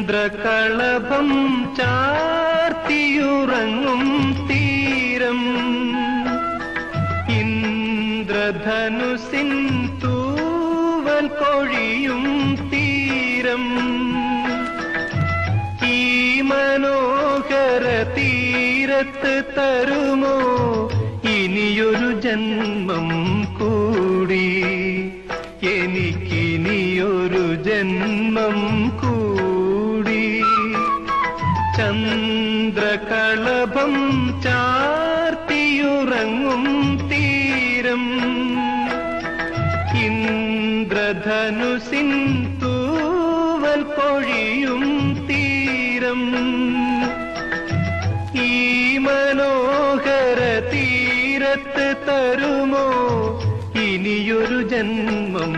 ചന്ദ്രകളഭം ചാർത്തിയുറങ്ങും തീരം ഇന്ദ്രധനുസിൻ തൂവൽ കൊഴിയും തീരം ഈ മനോഹര തീരത്ത് തരുമോ ഇനിയൊരു ജന്മം കൂടി എനിക്കിനിയൊരു ജന്മം കൂടി ചന്ദ്രകളഭം ചാർത്തിയുറങ്ങും തീരം ഇന്ദ്രധനുസിൻ തൂവൽ കൊഴിയും തീരം ഈ മനോഹര തീരത്ത് തരുമോ ഇനിയൊരു ജന്മം